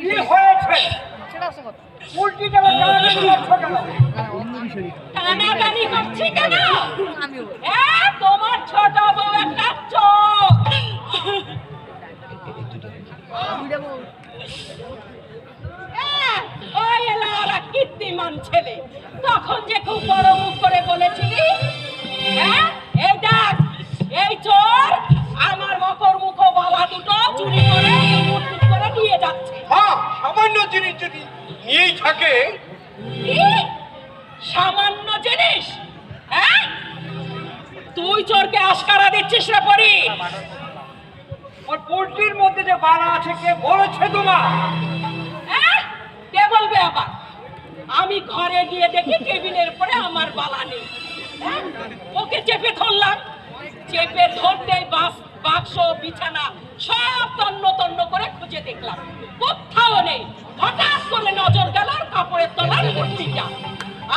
কি হয়েছে উল্টিটা টানাটানি করছি কেন? তোমার ছোট বউ একটা চোখ। ওই এলা ওরা কীর্তিমান ছেলে, তখন যে খুব বড় মুখ করে বলেছিলি, হ্যাঁ এই দেখ এই চোর আমার মকর মুখ বাবা দুটো চুরি করে মুটুট করে নিয়ে যাচ্ছে। হ্যাঁ, সামান্য জিনিস যদি নিয়েই থাকে। কি সামান্য জিনিস? হ্যাঁ তুই চোরকে আশকারা দিচ্ছিস রে পরি? ওর পোল্ট্রির মধ্যে যে বালা আছে কে বলেছে তোমার? হ্যাঁ কে বলবে আবার? আমি ঘরে গিয়ে দেখি টেবিলের উপরে আমার বালা নেই। হ্যাঁ? ওকে চেপে ধরলাম, চেপে ধরতেই বাক্স বিছানা সব তন্ন তন্ন করে খুঁজে দেখলাম, কোথাও নেই। হঠাৎ করে নজর গেল কাপড়ের তলার পুটলিটা।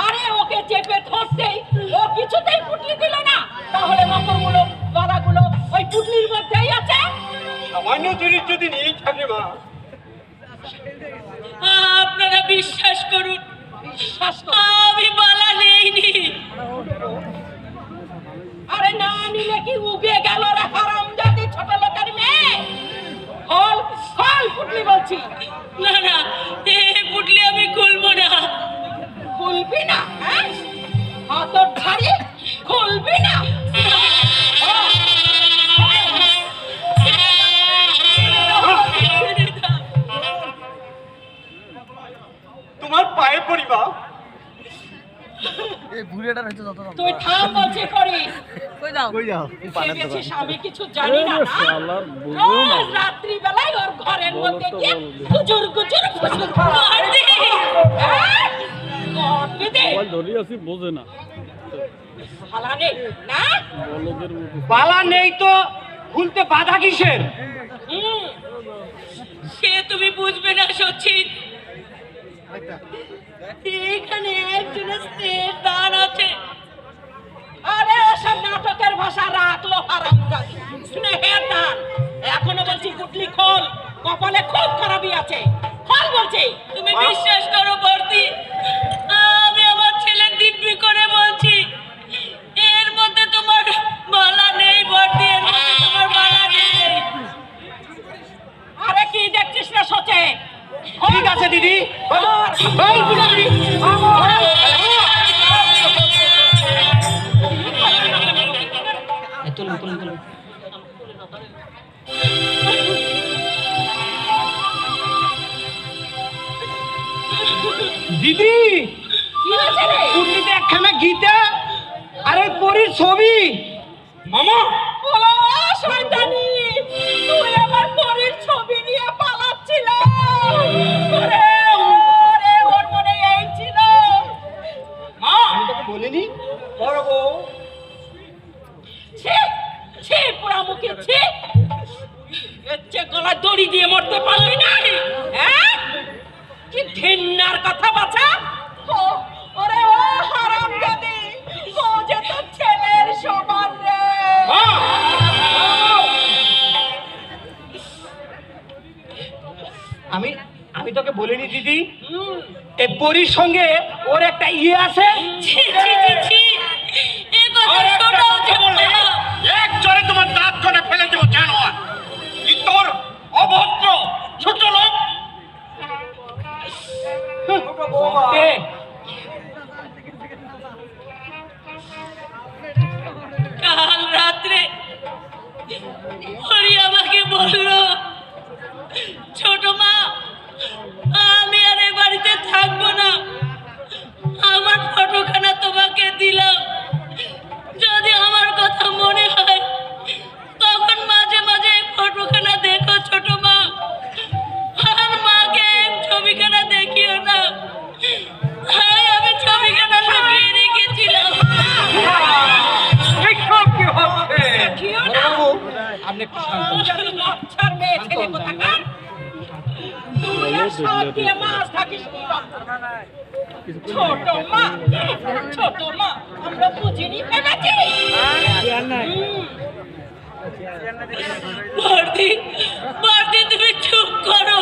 আরে ওকে চেপে ধরতেই ও কিছুতেই পুটলি দিল না, তাহলে মকরগুলো বালাগুলো ওই পুটলির মধ্যেই আছে। সামান্য জিনিস যদি নিয়েই থাকে মা, আপনারা বিশ্বাস করুন, বিশ্বাস করুন আমি বালা নেইনি। আরে না নিলে কি উবে গেল রে হারামজাদি ছোট লোকের মেয়ে? খোল খোল পুটলি বলছি। না না এই পুটলি আমি খুলবো না। খুলবি না? হ্যাঁ হাতর ছাড়ি খুলবি না? তোমার পায়ে পড়ি মা। তুই থাম বলছি করি। কই যাও ভেবেছিস আমি কিছু জানি না? রোজ রাত্রি বেলায় ওর ঘরের মধ্যে গিয়ে গুজুর গুজুর ফুসুর করবি। করবি দে। বোঝে না ভালা নেই না? বালা নেই তো খুলতে বাধা কিসের? সে তুমি বুঝবে না সচিন। এখানে একজনের স্ত্রীর দান আছে। আরে ওসব নাটকের ভাষা রাখলো হারামজাদি, স্নেহের দান। এখনো বলছি পুটলি খোল, কপালে খুব খারাপই আছে। খোল বলছি। তুমি বিশ্বাস করো বর্তি, আমি আমার ছেলের দিব্যি করে বলছি এর মধ্যে তোমার বালা নেই বর্তি, এর মধ্যে তোমার বালা নেই। আরে কি দেখছিস না সচে? ঠিক আছে দিদি। দিদি কি হয়েছে রে? পুটলিতে একখানা গীতা আর ওই পরীর ছবি। মামা ওলা শয়তানি, তুই আমার পরীর ছবি নিয়ে পালাচ্ছিল। ওরে ওরে ওর মনে এই ছিল। মা, আমি তোকে বলিনি বড় বউ? ছি ছি পোড়ামুখী ছি। এর চেয়ে গলায় দড়ি দিয়ে মরতে পারলি না? হ্যাঁ কি ঘৃণার কথা বাছা। ওরে ও হারামজাদি, ও যে তোর ছেলের সমান রে। মা, আমি আমি তোকে বলিনি দিদি, এই পরীর সঙ্গে ওর একটা ইয়ে আছে। ছি ছি ছি ছি, এ কথা শোনাও যাবে না। এক জোরে তোমার দাঁত করে ফেলে দেবো জানোয়ার। কি তোর অভদ্র ছোট লোক। এ, কাল রাত্রে হরি আমাকে বলল, ছোট মা আমি আর এ বাড়িতে থাকবো না, আমার ফটোখানা তোমাকে দিলাম, যদি আমার কথা মনে হয় তখন মাঝে মাঝে এই ফটোখানা দেখো ছোট মা, আর মাকে ছবিখানা দেখিও না। হ্যাঁ আমি ছবিখানা লুকিয়ে রেখেছিলাম। এইসব কি হচ্ছে? বাবু, আপনি একটু শান্ত হন। লজ্জার মেয়ে ছেলে কোথাকার। তুই আর সব দিয়ে মাছ থাকিস নি বাবা। ছোট মা, ছোট মা আমরা বুঝিনি ভেবেছি। বর্দি, বর্দি তুমি চুপ করো।